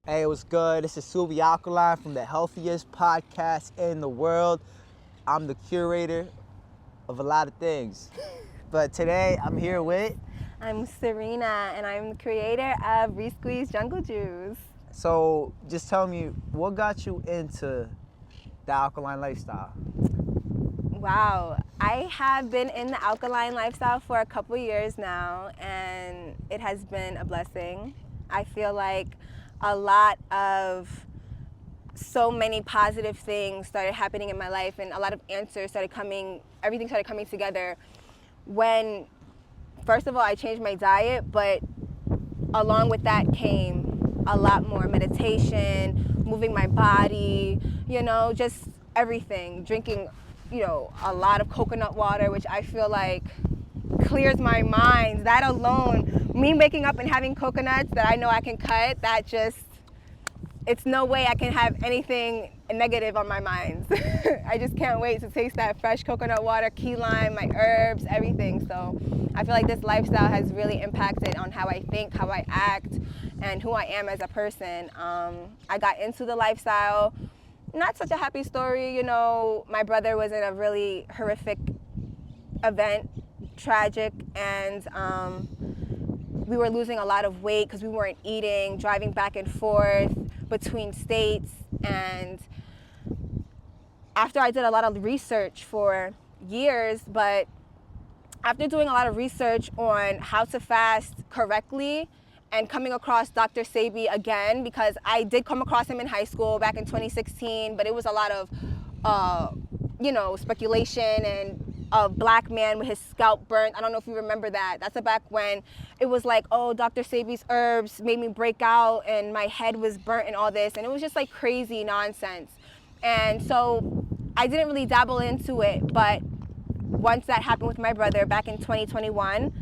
Hey, what's good? This is Alkaline from the healthiest podcast in the world. I'm the curator of a lot of things. But today I'm here with... I'm Serena, and I'm the creator of Resqueeze Jungle Juice. So just tell me, what got you into the alkaline lifestyle? Wow, I have been in the alkaline lifestyle for a couple years now, and it has been a blessing. I feel like so many positive things started happening in my life, and a lot of answers started coming, everything started coming together when, first of all, I changed my diet, but along with that came a lot more meditation, moving my body, just everything. Drinking, a lot of coconut water, which I feel like clears my mind. That alone, me waking up and having coconuts that I know I can cut, it's no way I can have anything negative on my mind. I just can't wait to taste that fresh coconut water, key lime, my herbs, everything. So I feel like this lifestyle has really impacted on how I think, how I act, and who I am as a person. I got into the lifestyle, not such a happy story. My brother was in a really horrific event, tragic, and we were losing a lot of weight because we weren't eating, driving back and forth between states. And after I did a lot of research for years, but after doing a lot of research on how to fast correctly and coming across Dr. Sebi again, because I did come across him in high school back in 2016, but it was a lot of, speculation and a black man with his scalp burnt. I don't know if you remember that. That's back when it was like, oh, Dr. Sebi's herbs made me break out and my head was burnt and all this. And it was just like crazy nonsense. And so I didn't really dabble into it. But once that happened with my brother back in 2021,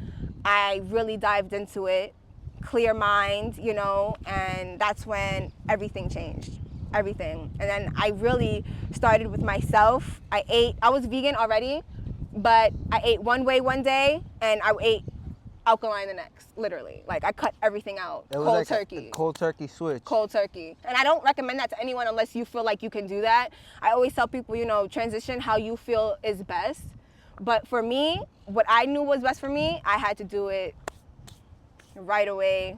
I really dived into it, clear mind, and that's when everything changed. Everything. And then I really started with myself. I was vegan already, but I ate one way one day and I ate alkaline the next, literally. Like I cut everything out. It was cold like turkey. a cold turkey switch. Cold turkey. And I don't recommend that to anyone unless you feel like you can do that. I always tell people, transition how you feel is best. But for me, what I knew was best for me, I had to do it right away.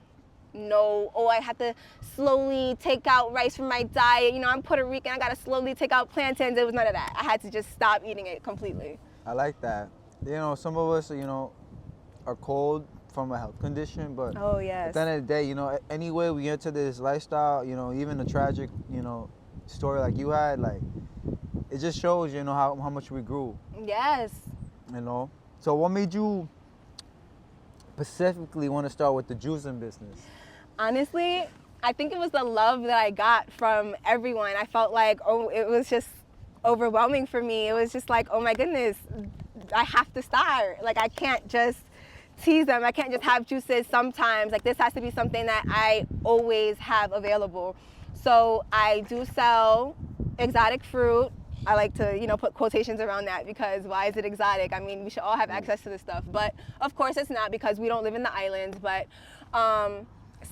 I had to slowly take out rice from my diet. I'm Puerto Rican, I gotta slowly take out plantains. It was none of that. I had to just stop eating it completely. I like that. Some of us, are cold from a health condition, but Oh, yes. at the end of the day, any way we enter this lifestyle, even a tragic, story like you had, like, it just shows, how much we grew. Yes. So what made you specifically want to start with the juicing business? Honestly, I think it was the love that I got from everyone. I felt like, it was just overwhelming for me. It was just like, oh my goodness, I have to start. Like, I can't just tease them. I can't just have juices sometimes. Like, this has to be something that I always have available. So I do sell exotic fruit. I like to, put quotations around that because why is it exotic? I mean, we should all have access to this stuff. But of course it's not because we don't live in the islands. But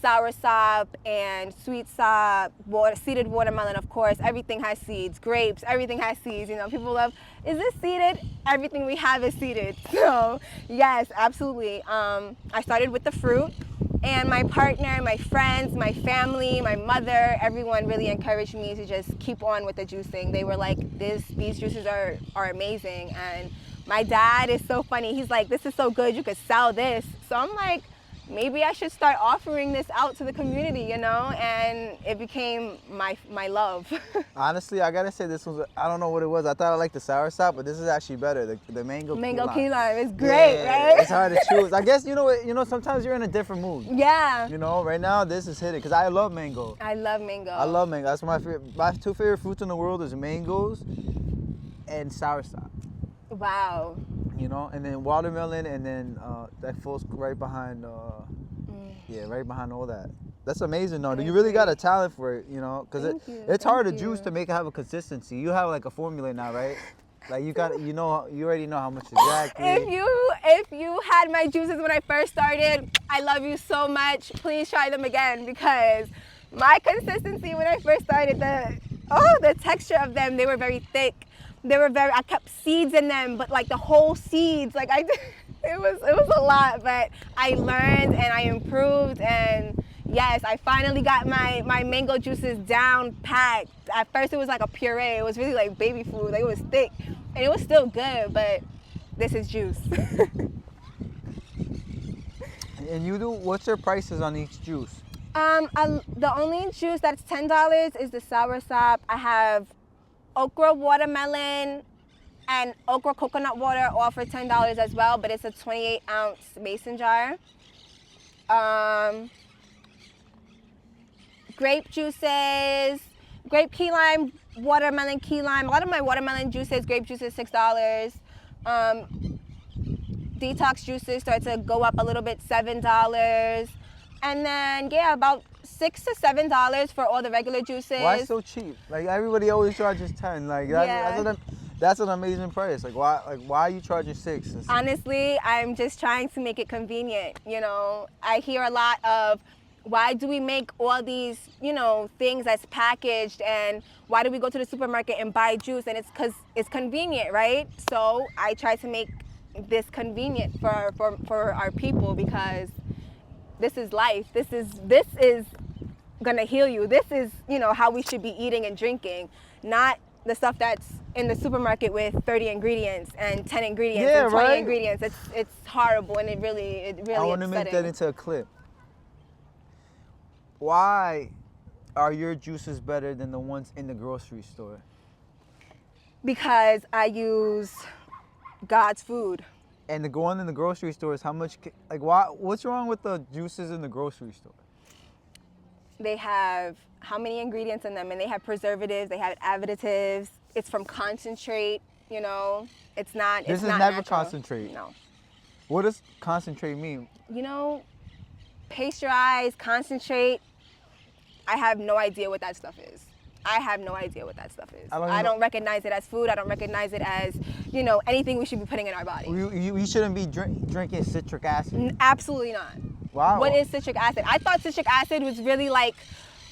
sour sop and sweet sop, seeded watermelon, of course. Everything has seeds. Grapes, everything has seeds. People love, is this seeded? Everything we have is seeded. So yes, absolutely. I started with the fruit. And my partner, my friends, my family, my mother, everyone really encouraged me to just keep on with the juicing. They were like, these juices are amazing. And my dad is so funny. He's like, this is so good, you could sell this. So I'm like, maybe I should start offering this out to the community, and it became my love. Honestly, I gotta say this was, I don't know what it was. I thought I liked the sour sop, but this is actually better. The mango key lime is great, right? It's hard to choose. I guess, sometimes you're in a different mood. Yeah. Right now this is hitting, because I love mango. I love mango. I love mango. That's my two favorite fruits in the world is mangoes and sour sop. Wow. And then watermelon, and then that falls right behind, right behind all that. That's amazing, though. You really got a talent for it, because it's hard to juice to make it have a consistency. You have like a formula now, right? Like you already know how much exactly. If you had my juices when I first started, I love you so much. Please try them again because My consistency when I first started, the texture of them, they were very thick. I kept seeds in them, but like the whole seeds, like it was a lot, but I learned and I improved, and yes, I finally got my mango juices down packed. At first it was like a puree. It was really like baby food. Like it was thick and it was still good, but this is juice. And you do, what's your prices on each juice? The only juice that's $10 is the soursop. I have okra watermelon and okra coconut water, all for $10 as well, but it's a 28-ounce mason jar. Grape juices, grape key lime, watermelon key lime. A lot of my watermelon juices, grape juices, $6. Detox juices start to go up a little bit, $7. And then, yeah, about $6 to $7 for all the regular juices. Why so cheap? Like everybody always charges 10. Like that's an amazing price. Like why are you charging 6? Honestly, I'm just trying to make it convenient. You know, I hear a lot of, why do we make all these, you know, things that's packaged, and why do we go to the supermarket and buy juice? And it's because it's convenient, right? So I try to make this convenient for our people, because this is life. This is gonna heal you. This is, you know, how we should be eating and drinking, not the stuff that's in the supermarket with 30 ingredients and 10 ingredients and 20 ingredients. It's horrible, and it really I want to make that into a clip. Why are your juices better than the ones in the grocery store? Because I use God's food. And the one in the grocery store is how much, like what's wrong with the juices in the grocery store? They have how many ingredients in them, and they have preservatives, they have additives. It's from concentrate, you know. It's not. This is not never natural. concentrate. No. What does concentrate mean? You know, pasteurized, concentrate. I have no idea what that stuff is. I have no idea what that stuff is. I don't recognize it as food. I don't recognize it as, you know, anything we should be putting in our body. You shouldn't be drinking citric acid. Absolutely not. Wow. What is citric acid? I thought citric acid was really like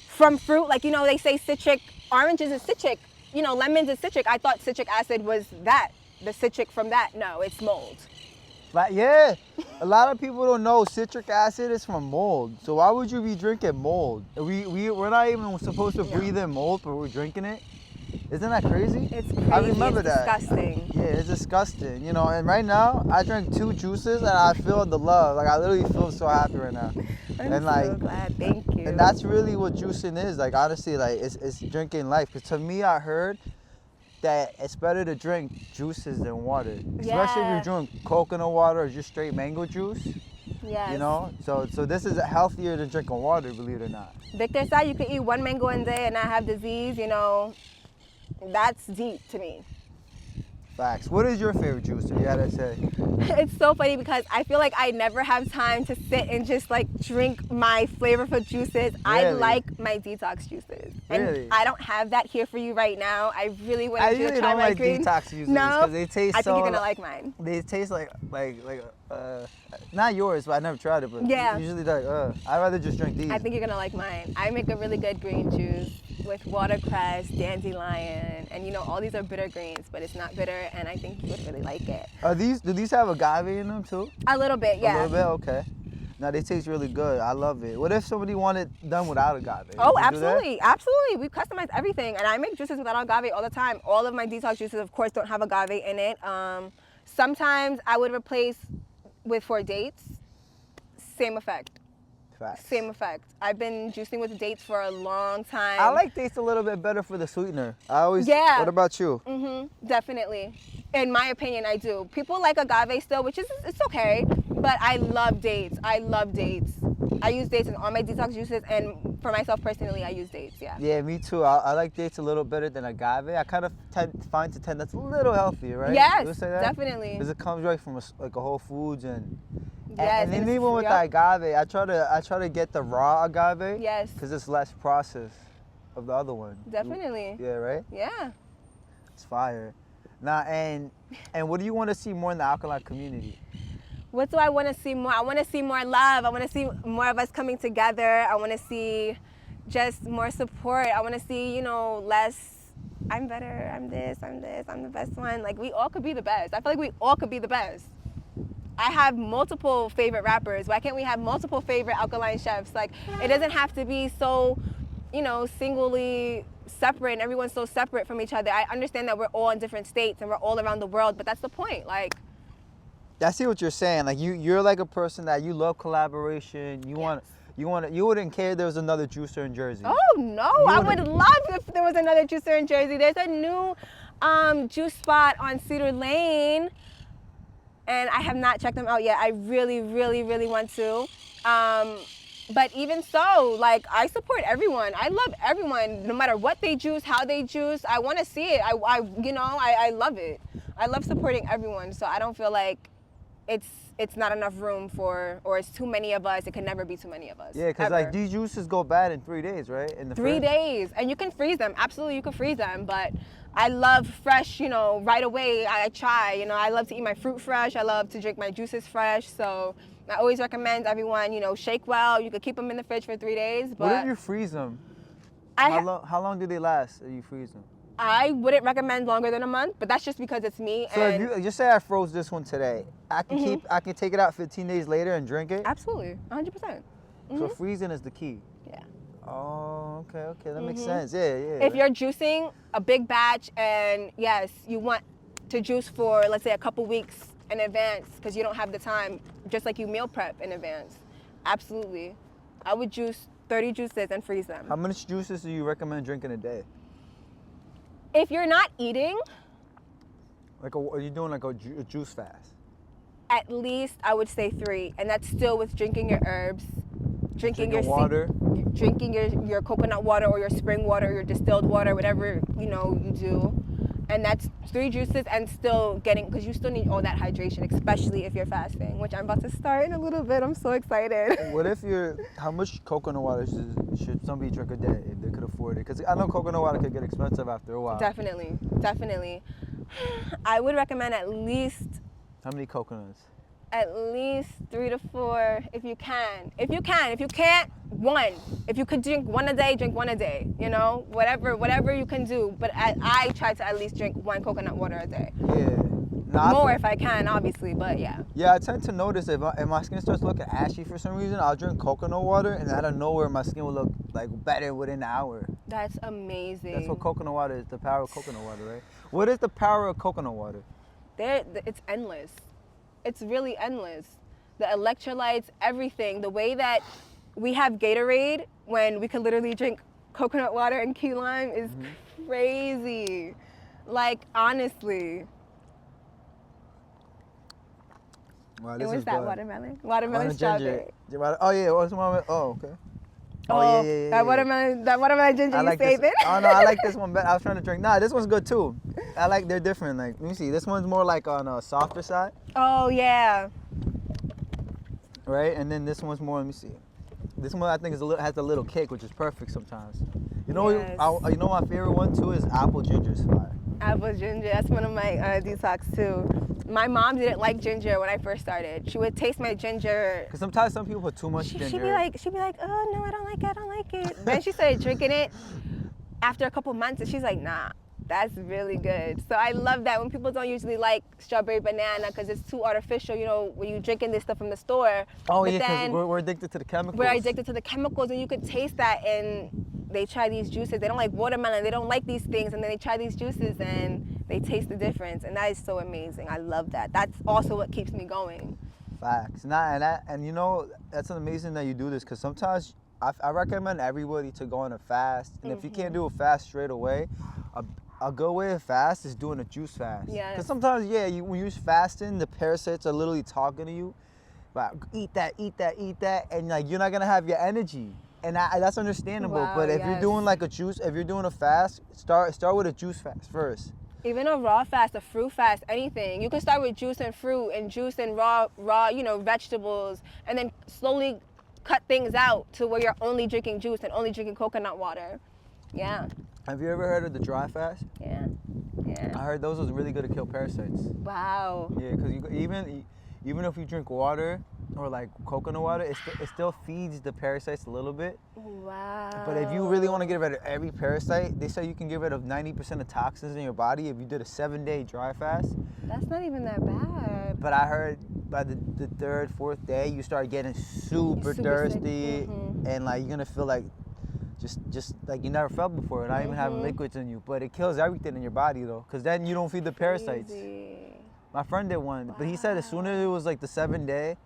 from fruit. Like, you know, they say citric, oranges is citric, you know, lemons is citric. I thought citric acid was that, the citric from that. No, it's mold. Like, yeah, a lot of people don't know citric acid is from mold. So why would you be drinking mold? We're not even supposed to breathe in mold, but we're drinking it. Isn't that crazy? It's crazy. I remember it's that. Disgusting. Yeah, it's disgusting. You know, and right now I drank 2 juices and I feel the love. Like I literally feel so happy right now. I'm and so glad. Thank you. And that's really what juicing is. Like honestly, like it's drinking life. Because to me, I heard that it's better to drink juices than water, especially if you drink coconut water or just straight mango juice. Yes. You know, so this is healthier than drinking water, believe it or not. Victor said you could eat 1 mango a day and not have disease. You know, that's deep to me. Facts. What is your favorite juice, if you had to say? It's so funny because I feel like I never have time to sit and just like drink my flavorful juices. Really? I like my detox juices. Really? And I don't have that here for you right now. I really want you to try my green. I really don't like detox juices. No? Because they taste I think you're going to like mine. They taste like not yours, but I never tried it. But yeah. Usually like, I'd rather just drink these. I think you're going to like mine. I make a really good green juice with watercress, dandelion, and you know, all these are bitter greens, but it's not bitter, and I think you would really like it. Do these have agave in them too? A little bit, yeah. A little bit, okay. Now they taste really good. I love it. What if somebody wanted done without agave? Oh, absolutely, absolutely. We customize everything, and I make juices without agave all the time. All of my detox juices, of course, don't have agave in it. Sometimes I would replace with 4 dates. Same effect. Facts. Same effect. I've been juicing with dates for a long time. I like dates a little bit better for the sweetener. Yeah. What about you? Definitely. In my opinion, I do. People like agave still, which is, it's okay, but I love dates. I love dates. I use dates in all my detox juices, and for myself personally, I use dates, yeah. Yeah, me too. I like dates a little better than agave. I kind of find that's a little healthier, right? Yes, definitely. Because it comes right from a Whole Foods and... Yes, and then even with the agave, I try to get the raw agave. Yes. Because it's less processed of the other one. Definitely. Yeah, right? Yeah. It's fire. Now, and what do you want to see more in the Alkaline community? What do I want to see more? I want to see more love. I want to see more of us coming together. I want to see just more support. I want to see, less, I'm better, I'm this, I'm the best one. Like, we all could be the best. I feel like we all could be the best. I have multiple favorite rappers. Why can't we have multiple favorite Alkaline chefs? Like, it doesn't have to be so, singly separate and everyone's so separate from each other. I understand that we're all in different states and we're all around the world, but that's the point. Like, I see what you're saying. Like you're like a person that you love collaboration. You wouldn't care if there was another juicer in Jersey. oh no, I would love if there was another juicer in Jersey. There's a new juice spot on Cedar Lane, and I have not checked them out yet. I really, really, really want to. But even so, like, I support everyone. I love everyone, no matter what they juice, how they juice. I want to see it. I love it. I love supporting everyone. So I don't feel like it's not enough room for, or it's too many of us. It can never be too many of us. Yeah, because like these juices go bad in 3 days, right? In the 3 days, and you can freeze them. Absolutely, you can freeze them. But I love fresh, right away. I try, I love to eat my fruit fresh. I love to drink my juices fresh. So I always recommend everyone, shake well. You could keep them in the fridge for 3 days. But what if you freeze them? How long do they last if you freeze them? I wouldn't recommend longer than a month, but that's just because it's me. So if you just say I froze this one today, I can take it out 15 days later and drink it? Absolutely, 100%. So freezing is the key. Yeah. Oh, okay, that makes sense. Yeah. If you're juicing a big batch and yes, you want to juice for, let's say, a couple weeks in advance because you don't have the time, just like you meal prep in advance, absolutely. I would juice 30 juices and freeze them. How many juices do you recommend drinking a day? If you're not eating, are you doing like a juice fast? At least I would say 3, and that's still with drinking your herbs, drinking your water, drinking your coconut water or your spring water, your distilled water, whatever you do, and that's 3 juices and still getting, because you still need all that hydration, especially if you're fasting, which I'm about to start in a little bit. I'm so excited. How much coconut water should somebody drink a day if they could afford it? Because I know coconut water could get expensive after a while. Definitely. I would recommend at least. How many coconuts? At least 3 to 4 if you can. If you can't, 1. If you could drink 1 a day, drink 1 a day. Whatever you can do. But I try to at least drink 1 coconut water a day. Yeah. More if I can, obviously, but yeah. Yeah, I tend to notice if my skin starts looking ashy for some reason, I'll drink coconut water, and out of nowhere, my skin will look like better within an hour. That's amazing. That's what coconut water is, the power of coconut water, right? What is the power of coconut water? It's endless. It's really endless. The electrolytes, everything. The way that we have Gatorade when we could literally drink coconut water and key lime is crazy. Like, honestly. Wow, it was that good. Watermelon strawberry. Oh yeah, okay. Yeah. That watermelon ginger, you saving? Oh no, I like this one better. I was trying to drink. Nah, this one's good too. They're different. Like, let me see. This one's more like on a softer side. Oh yeah. Right, and then this one's more. Let me see. This one I think has a little kick, which is perfect sometimes. You know, yes. You know my favorite one too is apple ginger fire. Apple ginger, that's one of my detox too. My mom didn't like ginger when I first started. She would taste my ginger. Cause sometimes some people put too much ginger. She'd be like, oh no, I don't like it. Then she started drinking it after a couple months, and she's like, nah, that's really good. So I love that when people don't usually like strawberry banana because it's too artificial. When you're drinking this stuff from the store. Oh yeah, because we're addicted to the chemicals. We're addicted to the chemicals, and you could taste that. And they try these juices. They don't like watermelon. They don't like these things, and then they try these juices and they taste the difference, and that is so amazing. I love that. That's also what keeps me going. Facts. And that's amazing that you do this, because sometimes I recommend everybody to go on a fast, and if you can't do a fast straight away, a good way to fast is doing a juice fast. Yes. Because sometimes, when you're fasting, the parasites are literally talking to you, like, eat that, and like you're not gonna have your energy. And that's understandable. Wow, but if you're doing like if you're doing a fast, start with a juice fast first. Even a raw fast, a fruit fast, anything. You can start with juice and fruit and juice and raw, vegetables, and then slowly cut things out to where you're only drinking juice and only drinking coconut water. Yeah. Have you ever heard of the dry fast? Yeah. I heard those was really good to kill parasites. Wow. Yeah, because even if you drink water, or like coconut water, it still feeds the parasites a little bit. Wow. But if you really want to get rid of every parasite, they say you can get rid of 90% of toxins in your body if you did a 7-day dry fast. That's not even that bad. But I heard by the third, fourth day, you start getting super thirsty, and like you're gonna feel like just like you never felt before, not even having liquids in you. But it kills everything in your body though, because then you don't feed the parasites. My friend did one, but he said as soon as it was like the 7th day,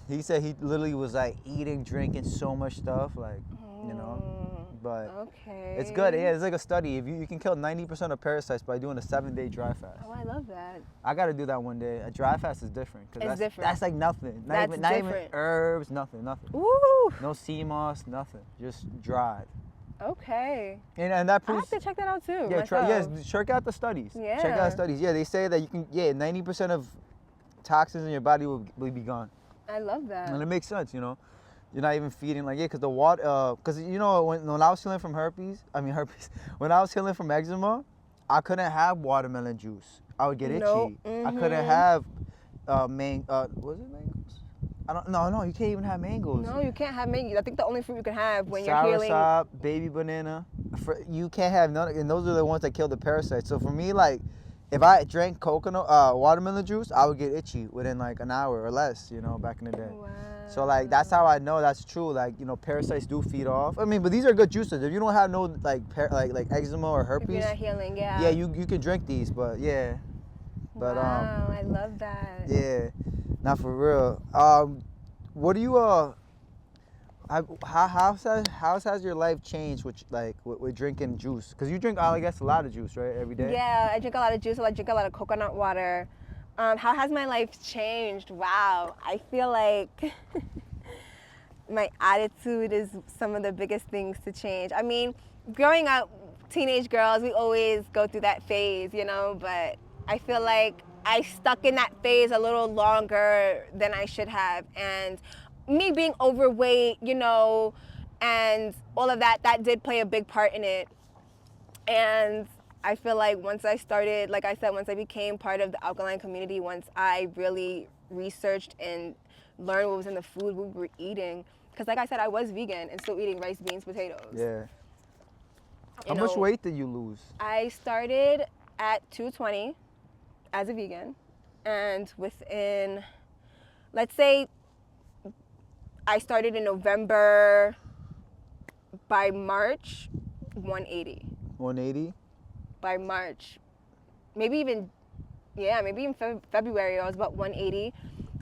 he said he literally was like eating, drinking so much stuff, like, you know. But it's good. Yeah, it's like a study. If you can kill 90% of parasites by doing a 7-day dry fast. Oh, I love that. I got to do that one day. A dry fast is different. It's different. That's like nothing. Not even herbs, nothing. Ooh. No sea moss, nothing. Just dried. Okay. And that proves. I have to check that out too. Check out the studies. Yeah. Check out the studies. Yeah, they say that you can. Yeah, 90% of toxins in your body will be gone. I love that. And it makes sense, you know. You're not even feeding like because the water. Because you know when I was healing from herpes. When I was healing from eczema, I couldn't have watermelon juice. I would get itchy. I couldn't have was it mangoes? No, you can't even have mangoes. No, you can't have mangoes. I think the only fruit you can have when you're Sour healing. sop, baby banana. You can't have none, and those are the ones that kill the parasites. So for me, like, if I drank watermelon juice, I would get itchy within like an hour or less, you know, back in the day. Wow. So like that's how I know that's true. Like, you know, parasites do feed off. I mean, but these are good juices. If you don't have no like eczema or herpes, if you're not healing, yeah. Yeah, you can drink these, but yeah. But wow, I love that. Yeah, not for real. What do you how has your life changed with drinking juice? Because you drink, I guess, a lot of juice, right, every day? Yeah, I drink a lot of juice. I drink a lot of coconut water. How has my life changed? Wow, I feel like my attitude is some of the biggest things to change. I mean, growing up, teenage girls, we always go through that phase, you know, but I feel like I stuck in that phase a little longer than I should have. And me being overweight, you know, and all of that did play a big part in it. And I feel like once I started, like I said, once I became part of the Alkaline community, once I really researched and learned what was in the food we were eating, because like I said, I was vegan and still eating rice, beans, potatoes. Yeah. How much weight did you lose? I started at 220 as a vegan, and within, let's say, I started in November, by March, 180. 180? By March, maybe even February, I was about 180.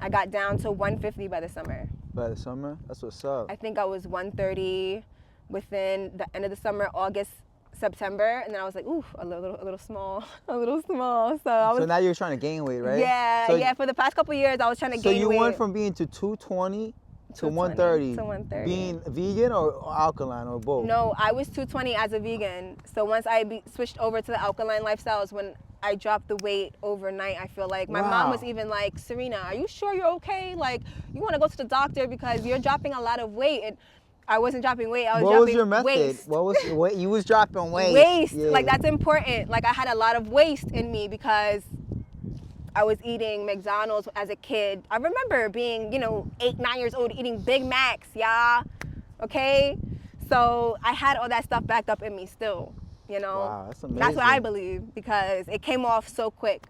I got down to 150 by the summer. By the summer? That's what's up. I think I was 130 within the end of the summer, August, September, and then I was like, ooh, a little small. So now you're trying to gain weight, right? Yeah, for the past couple of years, I was trying to gain weight. So you went from being to 220 to 130. To 130. Being vegan or alkaline or both? No, I was 220 as a vegan. So once I switched over to the alkaline lifestyles, when I dropped the weight overnight, I feel like my mom was even like, Serena, are you sure you're okay? Like, you want to go to the doctor because you're dropping a lot of weight. And I wasn't dropping weight. I was dropping waste. What was your method? What was you was dropping weight? Waste. Yeah. Like, that's important. Like, I had a lot of waste in me because I was eating McDonald's as a kid. I remember being, 8, 9 years old, eating Big Macs, yeah. Okay? So I had all that stuff backed up in me still, Wow, that's amazing. That's what I believe because it came off so quick.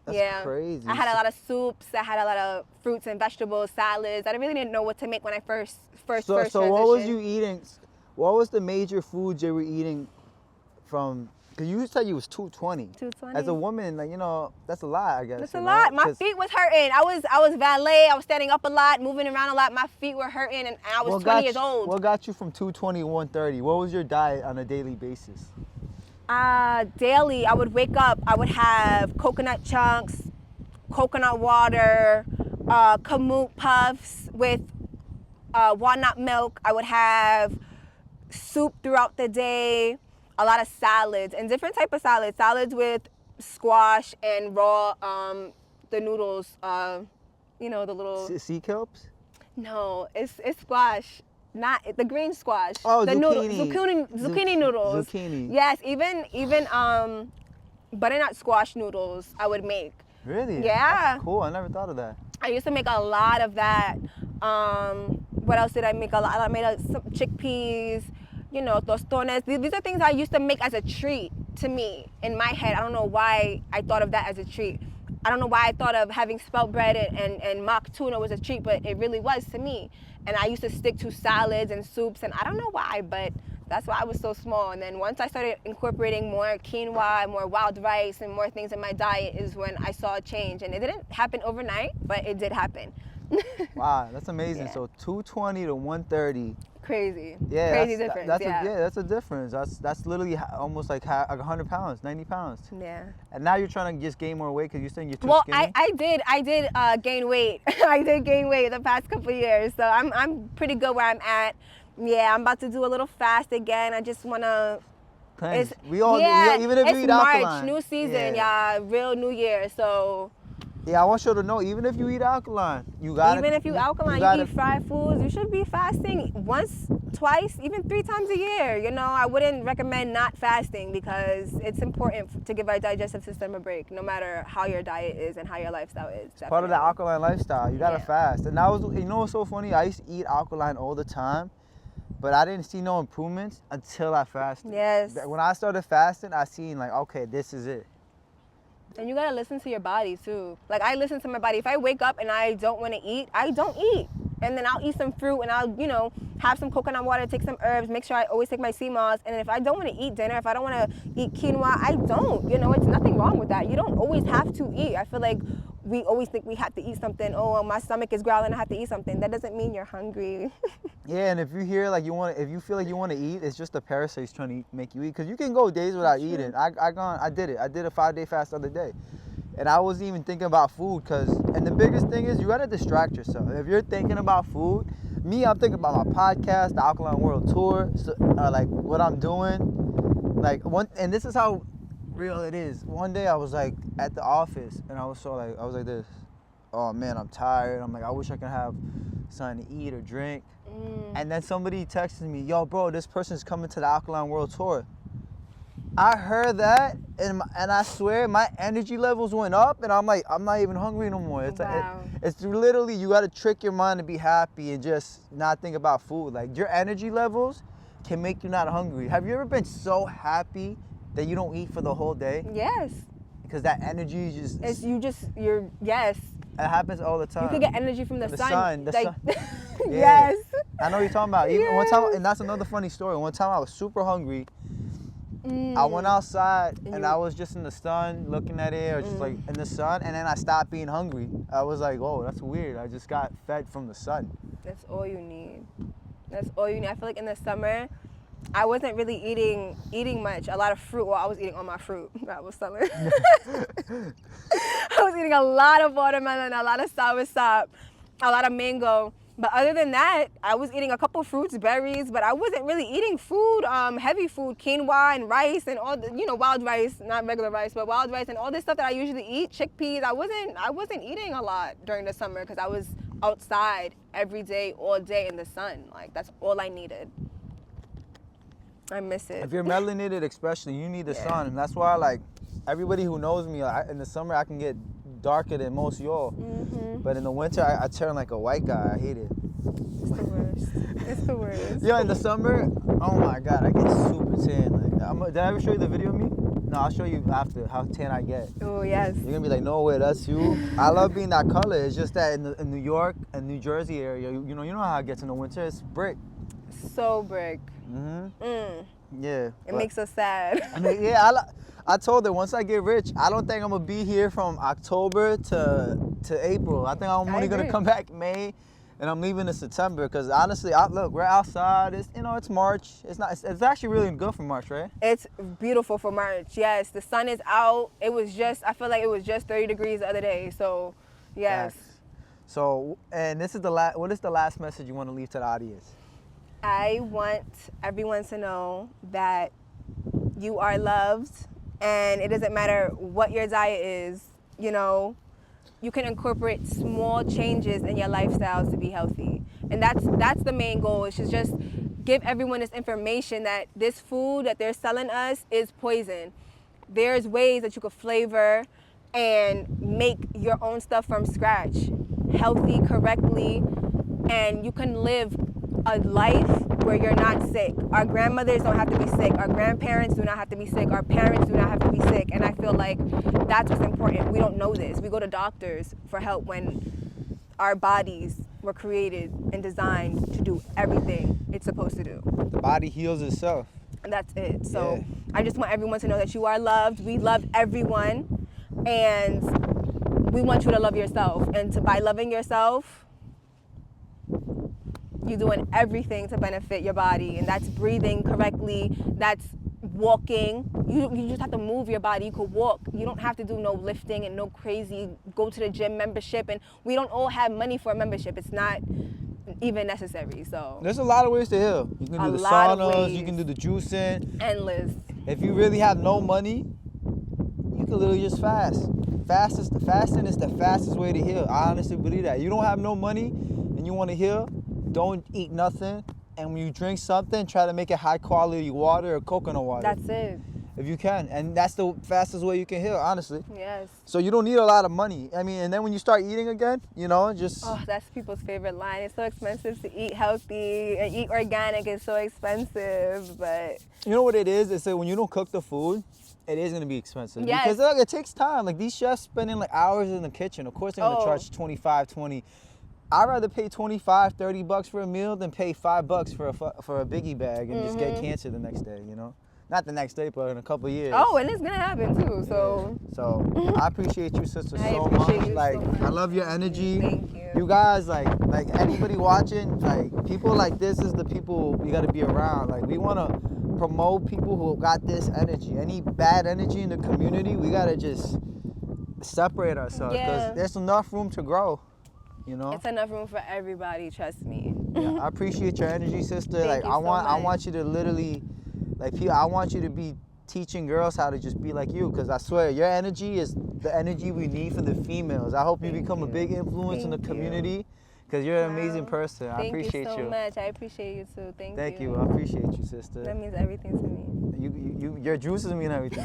That's crazy. I had a lot of soups. I had a lot of fruits and vegetables, salads. I really didn't know what to make when I first transitioned. So what was you eating? What was the major foods you were eating from? Because you said you was 220. 220. As a woman, that's a lot, I guess. That's a lot. My feet was hurting. I was valet. I was standing up a lot, moving around a lot. My feet were hurting, and I was 20 years old. What got you from 220 to 130? What was your diet on a daily basis? Daily, I would wake up. I would have coconut chunks, coconut water, kamut puffs with walnut milk. I would have soup throughout the day. A lot of salads and different type of salads. Salads with squash and raw, the noodles, the little... Sea kelps? No, it's squash. Not the green squash. Oh, the zucchini noodles. Zucchini. Yes, even butternut squash noodles I would make. Really? Yeah. That's cool. I never thought of that. I used to make a lot of that. What else did I make? I made some chickpeas, you know, tostones. These are things I used to make as a treat to me in my head. I don't know why I thought of that as a treat. I don't know why I thought of having spelt bread and mock tuna was a treat, but it really was to me. And I used to stick to salads and soups, and I don't know why, but that's why I was so small. And then once I started incorporating more quinoa, more wild rice, and more things in my diet is when I saw a change. And it didn't happen overnight, but it did happen. Wow, that's amazing. Yeah. So 220 to 130. Crazy. Yeah, Crazy difference. That's a difference. That's literally almost like 100 pounds, 90 pounds. Yeah. And now you're trying to just gain more weight because you're saying you're too Well, skinny. I did gain weight. I did gain weight the past couple of years, so I'm pretty good where I'm at. Yeah, I'm about to do a little fast again. I just wanna. Cleanse. It's, we all yeah, even if you eat March, Alkaline. new season, yeah, real new year. So. Yeah, I want you to know, even if you eat Alkaline, you gotta. Even if you alkaline, you eat fried foods, you should be fasting once, twice, even 3 times a year. You know, I wouldn't recommend not fasting because it's important to give our digestive system a break, no matter how your diet is and how your lifestyle is. It's part of the Alkaline lifestyle. You gotta fast. And that was, you know what's so funny? I used to eat Alkaline all the time, but I didn't see no improvements until I fasted. Yes. When I started fasting, I seen like, okay, this is it. And you gotta listen to your body too. Like I listen to my body. If I wake up and I don't want to eat, I don't eat. And then I'll eat some fruit and I'll, you know, have some coconut water, take some herbs, make sure I always take my sea moss. And if I don't want to eat dinner, if I don't want to eat quinoa, I don't. You know, it's nothing wrong with that. You don't always have to eat. I feel like we always think we have to eat something. Oh, my stomach is growling, I have to eat something. That doesn't mean you're hungry. Yeah, and if you hear like if you feel like you want to eat, it's just the parasites trying to make you eat. Because you can go days without eating. I did it. I did a 5-day fast the other day. And I wasn't even thinking about food and the biggest thing is you gotta distract yourself. If you're thinking about food, I'm thinking about my podcast, the Alkaline World Tour, like what I'm doing. And this is how real it is. One day I was like at the office and I was like this. Oh man, I'm tired. I'm like, I wish I could have something to eat or drink. And then somebody texted me, yo bro, this person's coming to the Alkaline World Tour. I heard that, and I swear my energy levels went up, and I'm like, I'm not even hungry no more. It's literally, you got to trick your mind to be happy and just not think about food. Like, your energy levels can make you not hungry. Have you ever been so happy that you don't eat for the whole day? Yes. Because that energy is just... Yes. It happens all the time. You can get energy from the sun. The sun. Yeah. Yes. I know what you're talking about. Even one time, and that's another funny story. One time I was super hungry. I went outside and I was just in the sun looking at it or just like in the sun, and then I stopped being hungry. I was like, whoa, that's weird. I just got fed from the sun. That's all you need. That's all you need. I feel like in the summer, I wasn't really eating much. A lot of fruit. Well, I was eating all my fruit. That was summer. I was eating a lot of watermelon, a lot of soursop, a lot of mango. But other than that, I was eating a couple fruits, berries, but I wasn't really eating food, heavy food, quinoa and rice and all the, you know, wild rice, not regular rice, but wild rice and all this stuff that I usually eat, chickpeas. I wasn't eating a lot during the summer because I was outside every day, all day in the sun. Like, that's all I needed. I miss it. If you're melanated especially, you need the sun. And that's why, like, everybody who knows me, in the summer I can get darker than most y'all. But in the winter, I turn like a white guy. I hate it. It's the worst. It's the worst. Yo, in the summer, oh my God, I get super tan. Like, did I ever show you the video of me? No, I'll show you after how tan I get. Oh, yes. You're gonna be like, no way, that's you. I love being that color. It's just that in New York and New Jersey area, you know how it gets in the winter. It's brick. So brick. Yeah. It makes us sad. I mean, yeah, I told her once I get rich, I don't think I'm gonna be here from October to April. I think I'm only gonna come back May, and I'm leaving in September. Because honestly, look, we're outside. It's March. It's actually really good for March, right? It's beautiful for March. Yes, the sun is out. I feel like it was just 30 degrees the other day. So, yes. So, and this is what is the last message you want to leave to the audience? I want everyone to know that you are loved. And it doesn't matter what your diet is, you know, you can incorporate small changes in your lifestyles to be healthy. And that's the main goal. Is to just give everyone this information that this food that they're selling us is poison. There's ways that you could flavor and make your own stuff from scratch, healthy, correctly, and you can live a life where you're not sick. Our grandmothers don't have to be sick. Our grandparents do not have to be sick. Our parents do not have to be sick. And I feel like that's what's important. We don't know this. We go to doctors for help when our bodies were created and designed to do everything it's supposed to do. The body heals itself. And that's it. So I just want everyone to know that you are loved. We love everyone. And we want you to love yourself. And by loving yourself, you're doing everything to benefit your body. And that's breathing correctly. That's walking. You just have to move your body. You could walk. You don't have to do no lifting and no crazy go to the gym membership. And we don't all have money for a membership. It's not even necessary. So there's a lot of ways to heal. You can do the saunas, you can do the juicing. Endless. If you really have no money, you can literally just fast. Fasting is the fastest way to heal. I honestly believe that. You don't have no money and you want to heal, don't eat nothing. And when you drink something, try to make it high quality water or coconut water. That's it. If you can. And that's the fastest way you can heal, honestly. Yes. So you don't need a lot of money. I mean, and then when you start eating again, you know, just... Oh, that's people's favorite line. It's so expensive to eat healthy and eat organic. It's so expensive, but... You know what it is? It's that when you don't cook the food, it is going to be expensive. Yes. Because look, it takes time. Like these chefs spending like hours in the kitchen. Of course they're going to charge 25, 20. I'd rather pay 25, 30 bucks for a meal than pay $5 for a biggie bag and just get cancer the next day, you know? Not the next day, but in a couple of years. Oh, and it's gonna happen too. So. Yeah. So I appreciate you, sister, so much. Like, so much. I love your energy. Thank you. You guys, like anybody watching, like people like this is the people we gotta be around. Like we wanna promote people who got this energy. Any bad energy in the community, we gotta just separate ourselves because there's enough room to grow. You know? It's enough room for everybody, trust me. Yeah, I appreciate your energy, sister. Thank you I so much. want you to literally, like, I want you to be teaching girls how to just be like you, because I swear your energy is the energy we need for the females. I hope you become a big influence in the community, because you're an amazing person. I appreciate you. Thank you so much. I appreciate you too. Thank you. Thank you. I appreciate you, sister. That means everything to me. Your juices mean everything.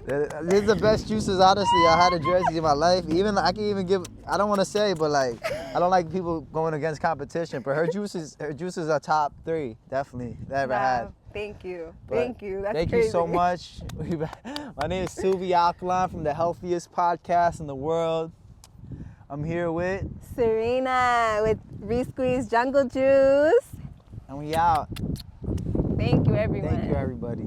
These are the best juices, honestly. I had a Jersey in my life. Even I can even give. I don't want to say, but like, I don't like people going against competition. But her juices are top 3, definitely that I ever had. Thank you. But thank you. That's thank crazy. you so much. My name is Sylvie Alkaline from the healthiest podcast in the world. I'm here with Serena with Resqueeze Jungle Juice. And we out. Thank you, everyone. Thank you, everybody.